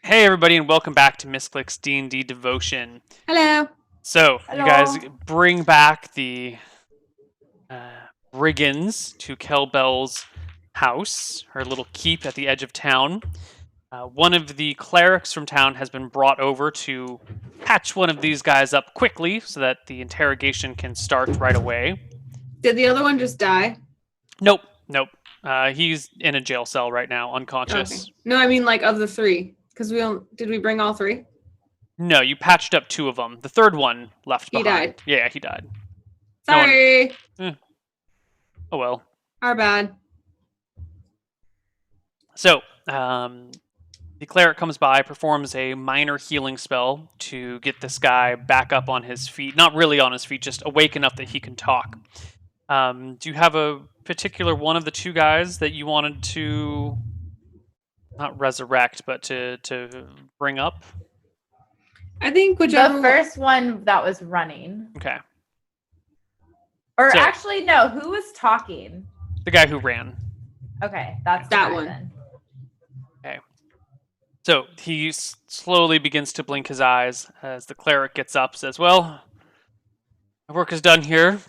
Hey everybody, and welcome back to Misscliks D&D Devotion. Hello. So, you guys Hello. bring back the uh, brigands to Kelbell's house, her little keep at the edge of town. One of the clerics from town has been brought over to patch one of these guys up quickly so that the interrogation can start right away. Did the other one just die? Nope, nope. He's in a jail cell right now, Okay. unconscious. No, I mean like of the three. Because did we bring all three? No, you patched up two of them. The third one left He behind. died. Yeah, he died. No one. Sorry. Oh well. Our bad. So, the cleric comes by, performs a minor healing spell to get this guy back up on his feet. Not really on his feet, just awake enough that he can talk. Do you have a particular one of the two guys that you wanted to not resurrect, but to bring up? I think The whichever first one that was running. Okay, Or So- actually, no, who was talking? the guy who ran. Okay, that's the That guy one. then. So he slowly begins to blink his eyes as the cleric gets up, says, "Well, my work is done here.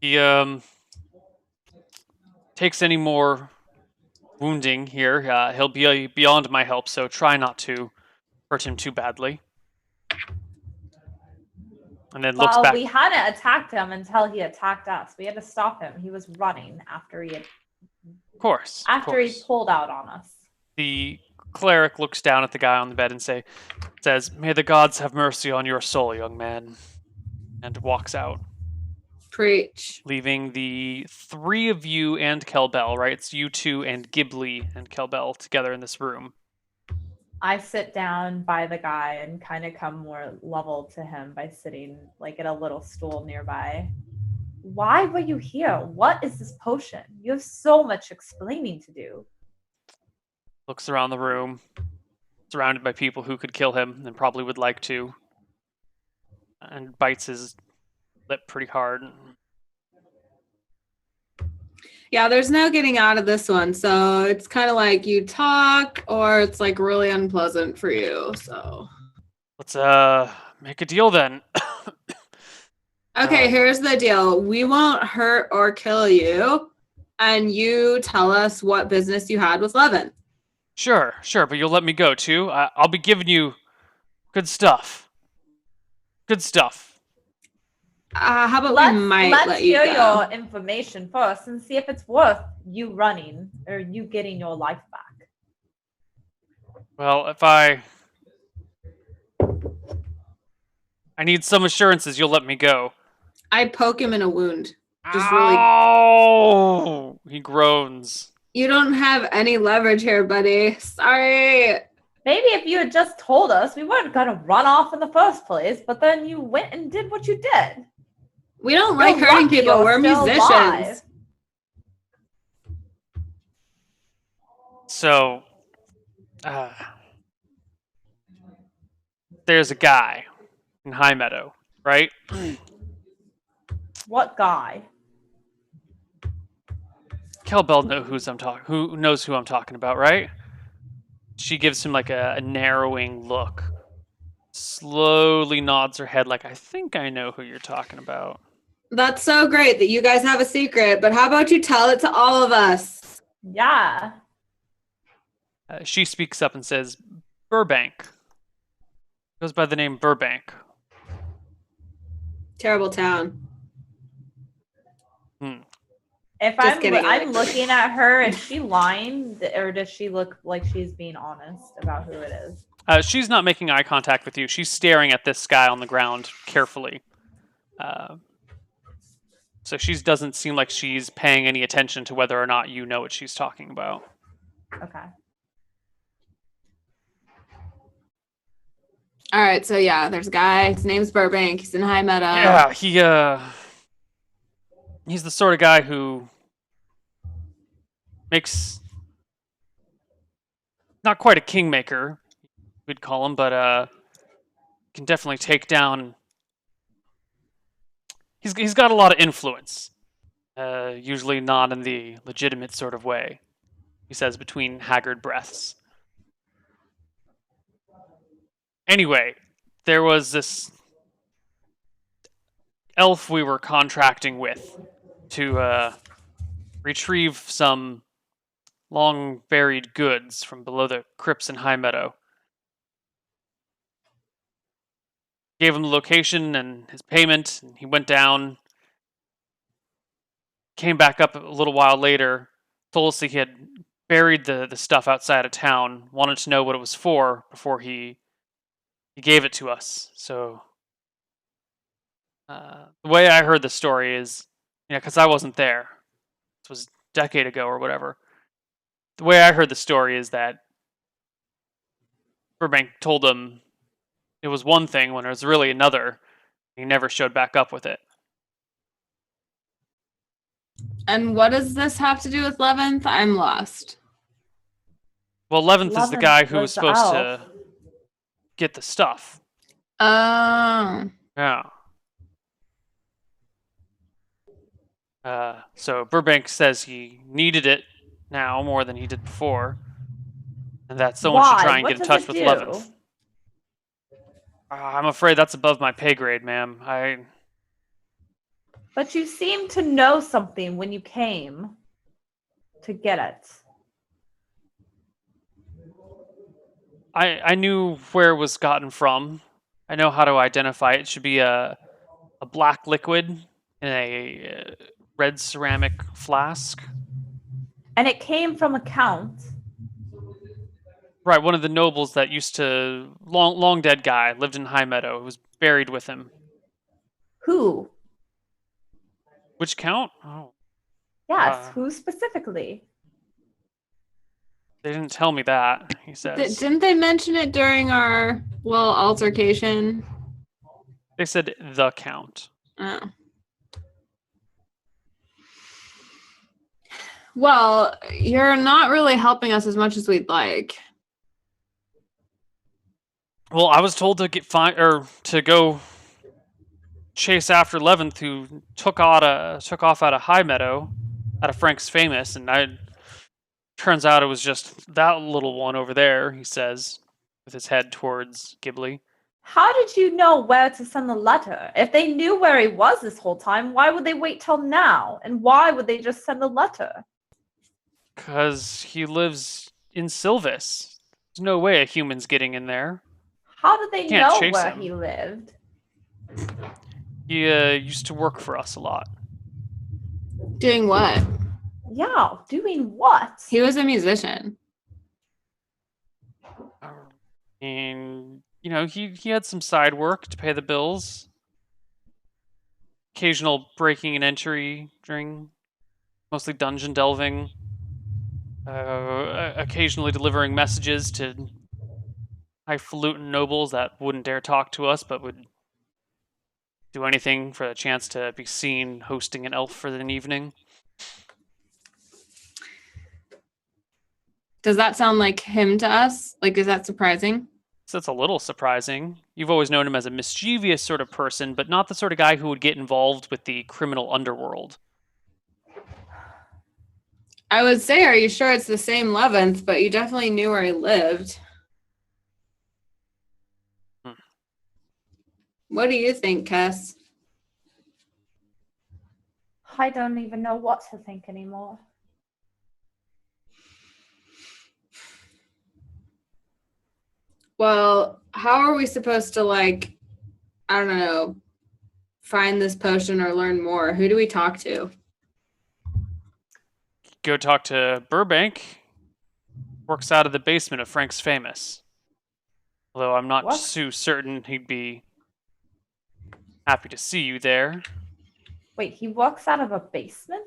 He takes any more wounding here, he'll be beyond my help, so try not to hurt him too badly." And then looks Well, back. we hadn't attacked him until he attacked us. We had to stop him. He was running after he Of course. he pulled out on us. The cleric looks down at the guy on the bed and says, "May the gods have mercy on your soul, young man," and walks out, preach. leaving the three of you and Kelbell, right? It's you two and Ghibli and Kelbell together in this room. I sit down by the guy and kind of come more level to him by sitting like at a little stool nearby. Why were you here? What is this potion? You have so much explaining to do. Looks around the room, surrounded by people who could kill him and probably would like to, and bites his lip pretty hard. Yeah, there's no getting out of this one. So it's kind of like you talk or it's like really unpleasant for you. So Let's make a deal then. okay, here's the deal. We won't hurt or kill you. And you tell us what business you had with Levin. Sure, but you'll let me go too. I'll be giving you good stuff. Good stuff. How about let's we might let's let you hear go? your information first and see if it's worth you running or you getting your life back. Well, if I need some assurances you'll let me go. I poke him in a wound. Just really. Oh, he groans. You don't have any leverage here, buddy. Sorry. Maybe if you had just told us, we weren't gonna run off in the first place, but then you went and did what you did. We don't like You're hurting lucky people. you're We're still musicians. alive. So, there's a guy in High Meadow, right? What guy? Kelbell who knows who I'm talking about, right? She gives him like a narrowing look. Slowly nods her head like, I think I know who you're talking about. That's so great that you guys have a secret, but how about you tell it to all of us? Yeah. She speaks up and says, Burbank. Goes by the name Burbank. Terrible town. If Just kidding, I'm Alex. looking at her, is she lying or does she look like she's being honest about who it is? She's not making eye contact with you. She's staring at this guy on the ground carefully. So she doesn't seem like she's paying any attention to whether or not you know what she's talking about. Okay. All right, so yeah, there's a guy. His name's Burbank. He's in High Meadow. Yeah, he's the sort of guy who makes not quite a kingmaker, we'd call him, but can definitely take down. He's got a lot of influence, usually not in the legitimate sort of way. He says between haggard breaths. Anyway, there was this elf we were contracting with to retrieve some long buried goods from below the crypts in High Meadow. Gave him the location and his payment, and he went down, came back up a little while later, told us that he had buried the stuff outside of town, wanted to know what it was for before he gave it to us. So the way I heard the story is, because I wasn't there. This was a decade ago or whatever. The way I heard the story is that Burbank told him it was one thing when it was really another. He never showed back up with it. And what does this have to do with 11th? I'm lost. Well, 11th is the guy who was the supposed elf. to get the stuff. Oh. Yeah. So Burbank says he needed it now more than he did before, and that someone should Why? try and What get in does touch it with do? 11th. I'm afraid that's above my pay grade, ma'am. But you seem to know something when you came to get it. I knew where it was gotten from. I know how to identify it. It should be a black liquid in a red ceramic flask. And it came from a count. Right, one of the nobles that used to long dead guy lived in High Meadow. Who was buried with him. Who? Which count? Oh, Yes, who specifically? they didn't tell me that. He says Didn't they mention it during our little altercation? they said the count. Oh. Well, you're not really helping us as much as we'd like. Well, I was told to go chase after 11th, who took off out of High Meadow, out of Frank's Famous, and turns out it was just that little one over there. He says, with his head towards Ghibli. How did you know where to send the letter? If they knew where he was this whole time, why would they wait till now? And why would they just send the letter? Because he lives in Sylvis. There's no way a human's getting in there. How did they Can't know chase where him. he lived? He used to work for us a lot. Doing what? Yeah, doing what? He was a musician. And he had some side work to pay the bills. Occasional breaking and entry during mostly dungeon delving. Occasionally delivering messages to highfalutin nobles that wouldn't dare talk to us, but would do anything for the chance to be seen hosting an elf for an evening. Does that sound like him to us? Like, is that surprising? So that's a little surprising. You've always known him as a mischievous sort of person, but not the sort of guy who would get involved with the criminal underworld. I would say, are you sure it's the same 11th? But you definitely knew where he lived. What do you think, Cass? I don't even know what to think anymore. Well, how are we supposed to, I don't know, find this potion or learn more? Who do we talk to? Go talk to Burbank. Works out of the basement of Frank's Famous. Although I'm not too certain he'd be happy to see you there. Wait, he walks out of a basement?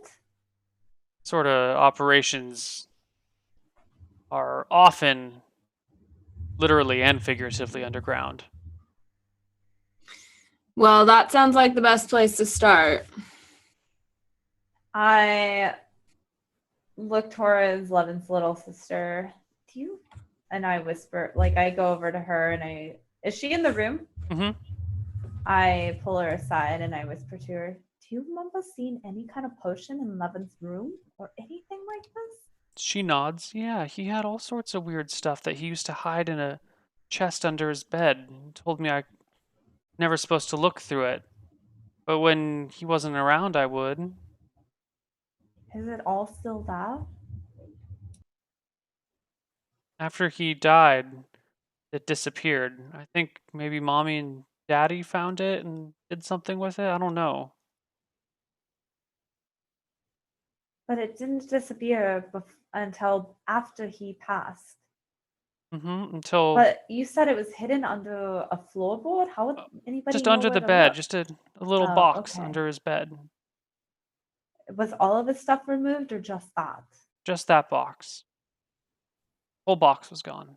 Sort of operations are often literally and figuratively underground. Well, that sounds like the best place to start. I look towards Levin's little sister. Do you? And I whisper, I go over to her and is she in the room? Mm-hmm. I pull her aside and I whisper to her, do you remember seeing any kind of potion in Levin's room or anything like this? She nods. Yeah, he had all sorts of weird stuff that he used to hide in a chest under his bed. He told me I never supposed to look through it. But when he wasn't around, I would. Is it all still there? After he died, it disappeared. I think maybe Mommy and Daddy found it and did something with it. I don't know. But it didn't disappear until after he passed. Until But you said it was hidden under a floorboard? How would anybody just know under where the to bed, look? just a little Oh, box okay. under his bed. Was all of his stuff removed or just that? Just that box. Whole box was gone.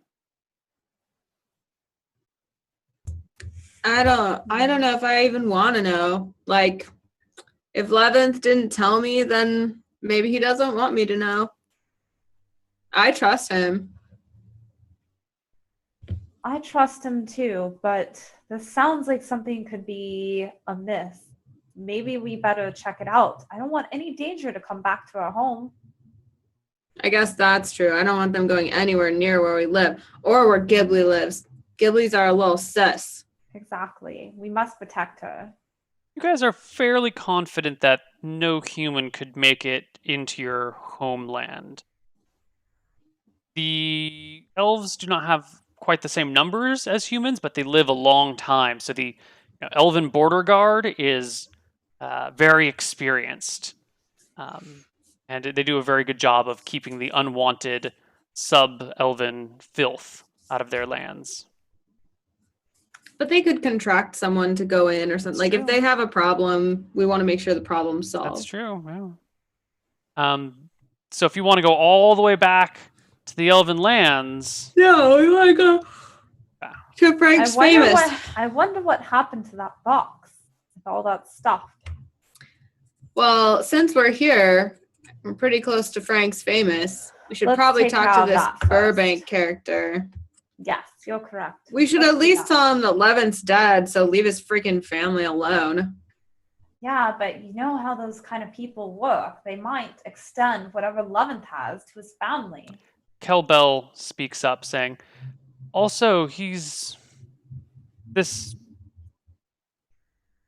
I don't know if I even want to know. Like, if Leventh didn't tell me, then maybe he doesn't want me to know. I trust him. I trust him too, but this sounds like something could be amiss. Maybe we better check it out. I don't want any danger to come back to our home. I guess that's true. I don't want them going anywhere near where we live or where Ghibli lives. Ghibli's are a little sus. Exactly. We must protect her. You guys are fairly confident that no human could make it into your homeland. The elves do not have quite the same numbers as humans, but they live a long time. So the elven border guard is very experienced. And they do a very good job of keeping the unwanted sub-elven filth out of their lands. But they could contract someone to go in or something. That's Like, true. if they have a problem, we want to make sure the problem's solved. That's true. Yeah. So if you want to go all the way back to the elven lands, No, we want to go to Frank's Famous. I wonder what happened to that box with all that stuff. Well, since we're here, we're pretty close to Frank's Famous. We should Let's probably take talk care to of this that first. Burbank character. Yes, you're correct. We should Let's at do least that. tell him that Levin's dead, so leave his freaking family alone. Yeah, but you know how those kind of people work. They might extend whatever Levant has to his family. Kelbell speaks up, saying, also, this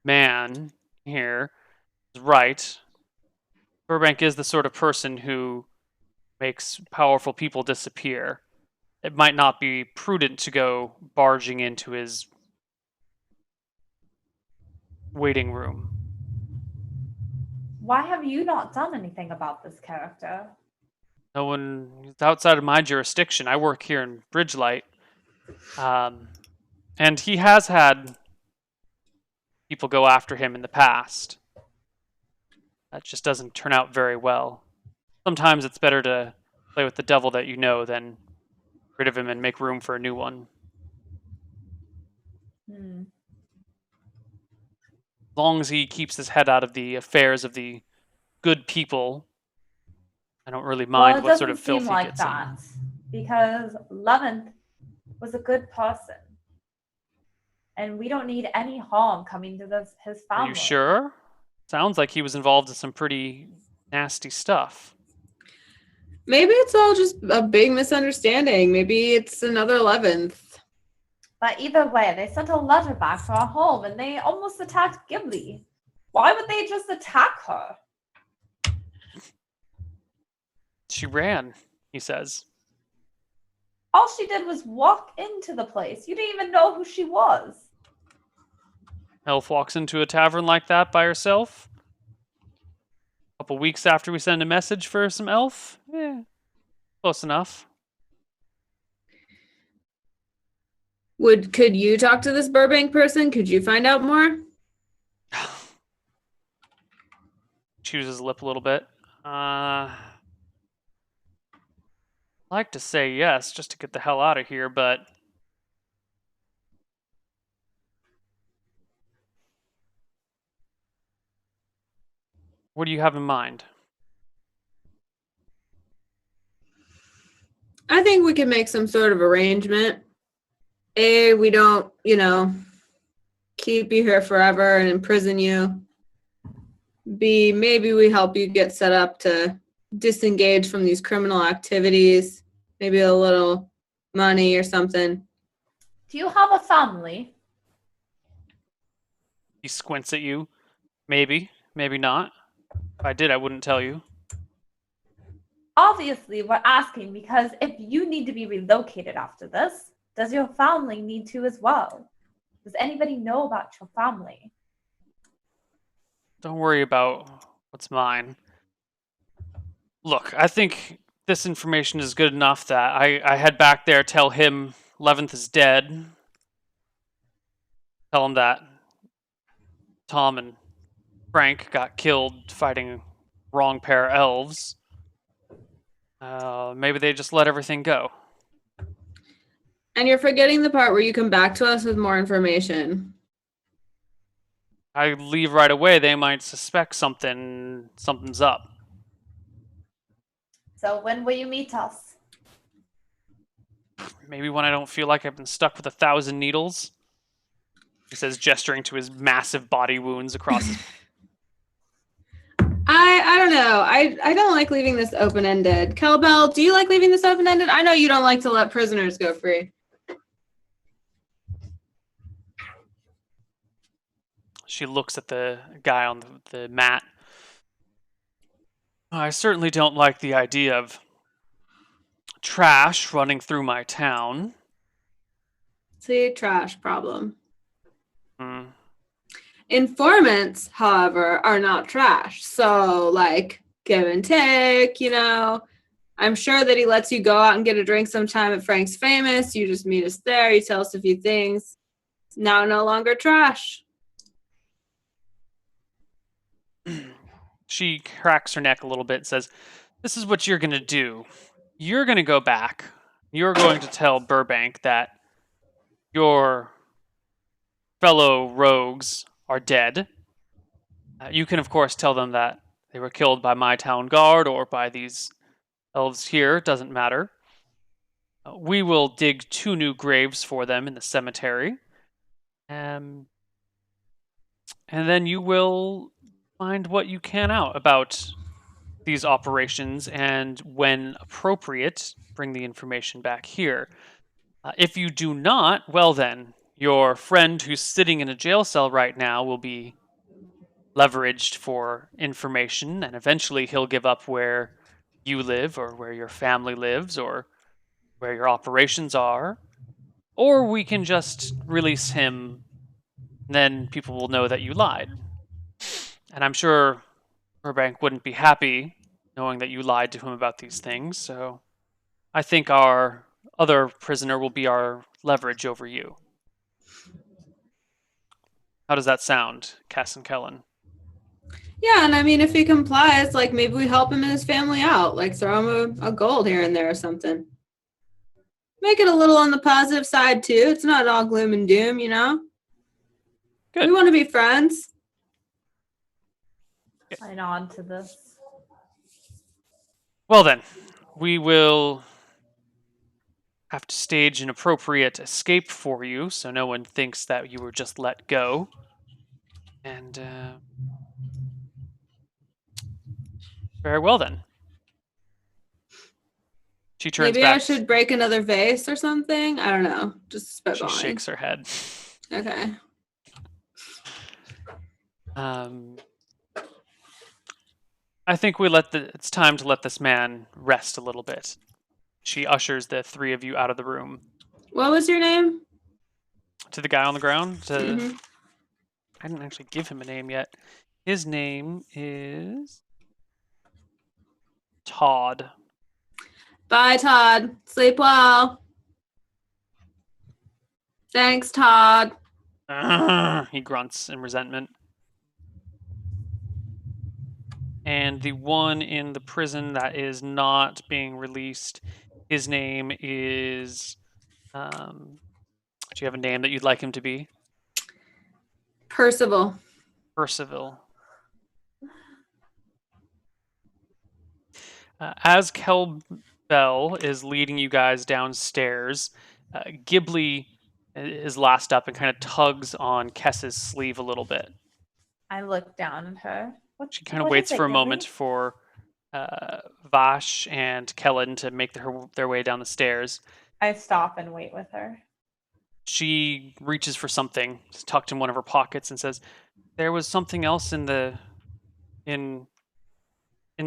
man here is right. Burbank is the sort of person who makes powerful people disappear. It might not be prudent to go barging into his waiting room. Why have you not done anything about this character? No one is outside of my jurisdiction. I work here in Bridgelight. And he has had people go after him in the past. That just doesn't turn out very well. Sometimes it's better to play with the devil that you know than get rid of him and make room for a new one. As long as he keeps his head out of the affairs of the good people, I don't really mind what sort of filth he gets in. Because Levant was a good person. And we don't need any harm coming to his family. Are you sure? Sounds like he was involved in some pretty nasty stuff. Maybe it's all just a big misunderstanding. Maybe it's another 11th. But either way, they sent a letter back to our home and they almost attacked Ghibli. Why would they just attack her? She ran, he says. All she did was walk into the place. You didn't even know who she was. Elf walks into a tavern like that by herself. A couple weeks after we send a message for some elf. Close enough. Could you talk to this Burbank person? Could you find out more? Chews his lip a little bit. I'd like to say yes, just to get the hell out of here, but what do you have in mind? I think we can make some sort of arrangement. A, we don't, keep you here forever and imprison you. B, maybe we help you get set up to disengage from these criminal activities. Maybe a little money or something. Do you have a family? He squints at you. Maybe, maybe not. If I did, I wouldn't tell you. Obviously, we're asking because if you need to be relocated after this, does your family need to as well? Does anybody know about your family? Don't worry about what's mine. Look, I think this information is good enough that I head back there, tell him Leventh is dead. Tell him that Tom and Frank got killed fighting wrong pair of elves. Maybe they just let everything go. And you're forgetting the part where you come back to us with more information. I leave right away, they might suspect something's up. So when will you meet us? Maybe when I don't feel like I've been stuck with 1,000 needles. He says, gesturing to his massive body wounds across his... I don't know. I don't like leaving this open-ended. Kelbell, do you like leaving this open-ended? I know you don't like to let prisoners go free. She looks at the guy on the mat. I certainly don't like the idea of trash running through my town. See, trash problem. Hmm. Informants, however, are not trash. So, like, give and take, you know. I'm sure that he lets you go out and get a drink sometime at Frank's Famous. You just meet us there. You tell us a few things. Now no longer trash. She cracks her neck a little bit and says, this is what you're going to do. You're going to go back. You're going to tell Burbank that your fellow rogues are dead. You can, of course, tell them that they were killed by my town guard or by these elves here. It doesn't matter. We will dig 2 new graves for them in the cemetery. And then you will find what you can out about these operations, and when appropriate, bring the information back here. If you do not, well then, your friend who's sitting in a jail cell right now will be leveraged for information, and eventually he'll give up where you live, or where your family lives, or where your operations are. Or we can just release him, then people will know that you lied. And I'm sure Burbank wouldn't be happy knowing that you lied to him about these things, so I think our other prisoner will be our leverage over you. How does that sound, Cass and Kellen? Yeah, and I mean, if he complies, like, maybe we help him and his family out. Like, throw him a gold here and there or something. Make it a little on the positive side, too. It's not all gloom and doom, you know? Good. We want to be friends. I nod to this. Well then, we will have to stage an appropriate escape for you, so no one thinks that you were just let go. And, very well then. She turns Maybe back. I should break another vase or something. I don't know. Just She spitballing. shakes her head. Okay. I think it's time to let this man rest a little bit. She ushers the 3 of you out of the room. What was your name? To the guy on the ground. Mhm. I didn't actually give him a name yet. His name is Todd. Bye, Todd. Sleep well. Thanks, Todd. He grunts in resentment. And the one in the prison that is not being released, his name is... do you have a name that you'd like him to be? Percival. Percival. As Kelbell is leading you guys downstairs, Ghibli is last up and kind of tugs on Kess's sleeve a little bit. I look down at her. She kind of What waits is it, for a Gibby? moment for Vash and Kellen to make their way down the stairs. I stop and wait with her. She reaches for something tucked in one of her pockets and says, "There was something else in the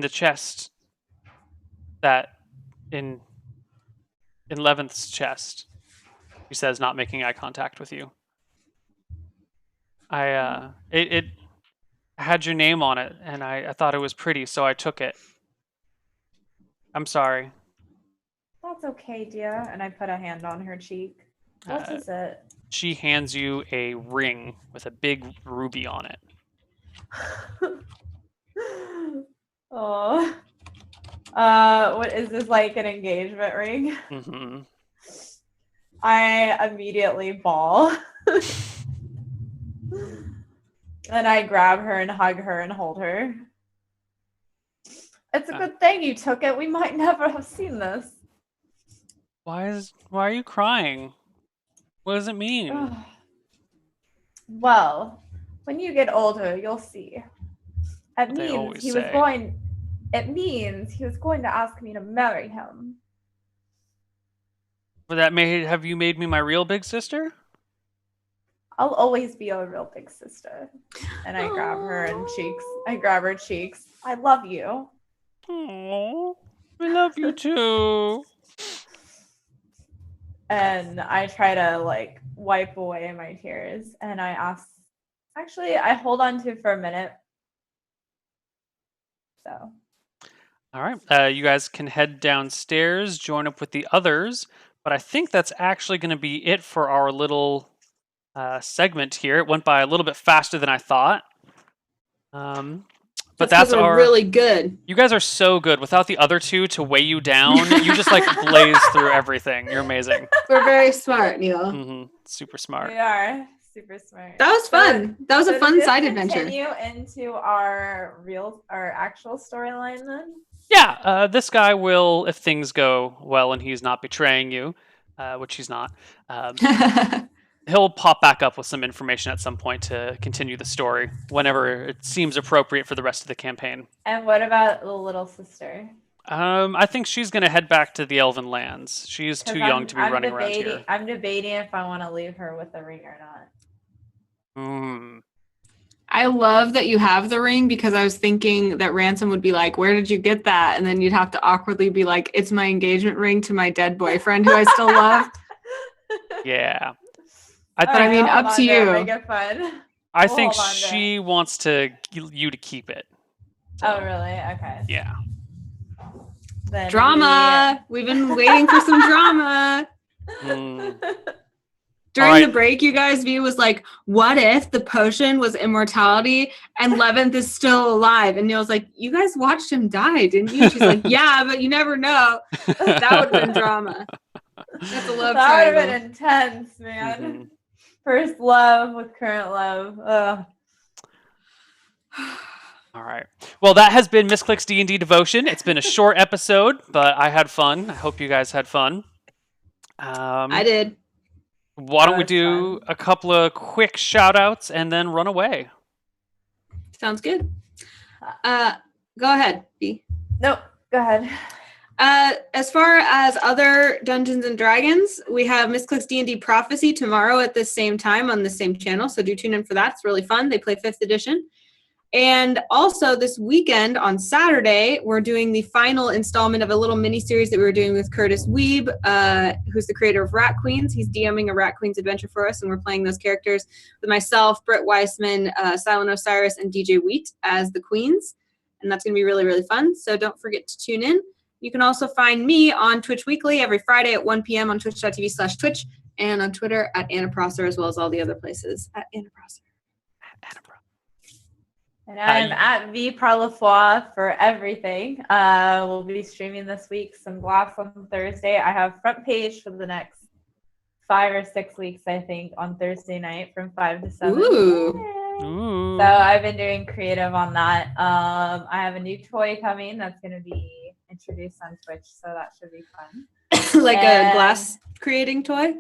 chest that in 11th's chest." She says, not making eye contact with you. It had your name on it, and I thought it was pretty, so I took it. I'm sorry. That's okay, dear. And I put a hand on her cheek. What is it? She hands you a ring with a big ruby on it. Oh. What is this, like an engagement ring? Mm-hmm. I immediately bawl. And I grab her and hug her and hold her. It's a good thing you took it. We might never have seen this. Why are you crying? What does it mean? Well, when you get older, you'll see. It They means always he was say. going to ask me to marry him. But that may have you made me my real big sister? I'll always be your real big sister. And I grab her and cheeks. I grab her cheeks. I love you. Oh, I love you too. And I try to like wipe away my tears. And I ask, actually, I hold on to it for a minute. So. All right. You guys can head downstairs, join up with the others. But I think that's actually going to be it for our little segment here. It went by a little bit faster than I thought. But that's we're really good. You guys are so good. Without the other two to weigh you down, you just like blaze through everything. You're amazing. We're very smart, Neil. Mm-hmm. Super smart. We are super smart. That was fun. That was a fun side adventure. Continue into our actual storyline then. Yeah, this guy will, if things go well and he's not betraying you, which he's not, he'll pop back up with some information at some point to continue the story whenever it seems appropriate for the rest of the campaign. And what about the little sister? I think she's going to head back to the Elven lands. She's too young to be running around here. I'm debating if I want to leave her with the ring or not. I love that you have the ring because I was thinking that Ransom would be like, "Where did you get that?" And then you'd have to awkwardly be like, "It's my engagement ring to my dead boyfriend who I still love." Yeah. I mean, up to you. Make it fun. I think she wants you to keep it. So, oh, really? Okay. Yeah. Then drama. We've been waiting for some drama. During the break, you guys' view was like, what if the potion was immortality and 11th is still alive? And Neil's like, you guys watched him die, didn't you? She's like, yeah, but you never know. That would have been drama. That's a love triangle. That would have been intense, man. Mm-hmm. First love with current love. Ugh. All right. Well, that has been Misscliks D&D Devotion. It's been a short episode, but I had fun. I hope you guys had fun. I did. Why don't we do a couple of quick shout-outs and then run away? Sounds good. Go ahead, B. Nope, go ahead. As far as other Dungeons & Dragons, we have Misscliks D&D Prophecy tomorrow at the same time on the same channel, so do tune in for that. It's really fun. They play 5th edition. And also this weekend on Saturday, we're doing the final installment of a little mini-series that we were doing with Curtis Weeb, who's the creator of Rat Queens. He's DMing a Rat Queens adventure for us, and we're playing those characters with myself, Britt Weissman, Silent Osiris, and DJ Wheat as the queens. And that's going to be really, really fun, so don't forget to tune in. You can also find me on Twitch Weekly every Friday at 1 p.m. on twitch.tv/Twitch, and on Twitter at Anna Prosser, as well as all the other places at Anna Prosser. And I'm at V Parlefoy for everything. We'll be streaming this week some Glass on Thursday. I have front page for the next 5 or 6 weeks, I think, on Thursday night from 5 to 7. Ooh. So I've been doing creative on that. I have a new toy coming that's going to be introduced on Twitch, so that should be fun. A glass creating toy?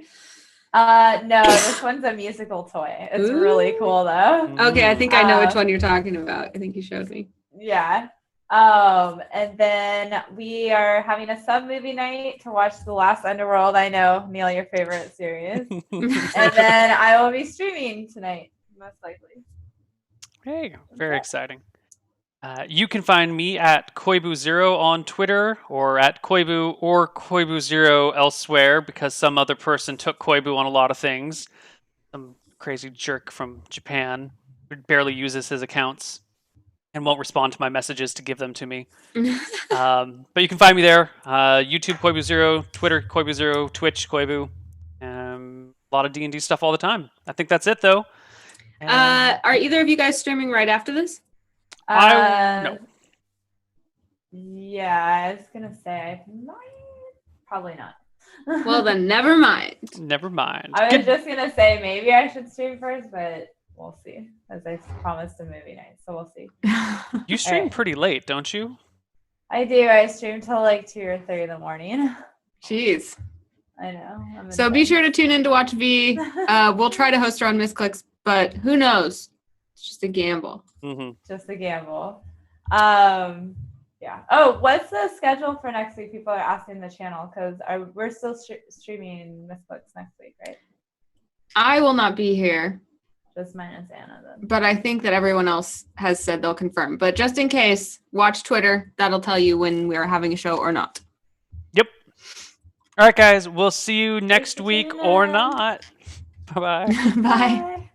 No, this one's a musical toy. It's really cool though. Okay, I think I know which one you're talking about. I think you showed me. Yeah. And then we are having a sub movie night to watch The Last Underworld. I know, Neil, your favorite series. And then I will be streaming tonight, most likely. Hey, very exciting. You can find me at Koibu0 on Twitter, or at Koibu or Koibu0 elsewhere, because some other person took Koibu on a lot of things. Some crazy jerk from Japan who barely uses his accounts and won't respond to my messages to give them to me. But you can find me there. YouTube Koibu0, Twitter Koibu0, Twitch Koibu. A lot of D&D stuff all the time. I think that's it, though. Are either of you guys streaming right after this? No. Yeah, I was gonna say I might. Probably not. Well, then never mind. Never mind. I was just gonna say maybe I should stream first, but we'll see. As I promised a movie night, so we'll see. You stream Alright. pretty late, don't you? I do. I stream till like 2 or 3 in the morning. Jeez. I know. So be sure to tune in to watch V. We'll try to host her on Misscliks, but who knows? It's just a gamble. Mm-hmm. Just a gamble. Yeah. Oh, what's the schedule for next week? People are asking the channel because we're still streaming Misscliks next week, right? I will not be here, Just minus Anna then. but I think that everyone else has said they'll confirm. But just in case, watch Twitter. That'll tell you when we're having a show or not. Yep. All right, guys. We'll see you next for week tuning or in. not. Bye-bye. Bye. Bye.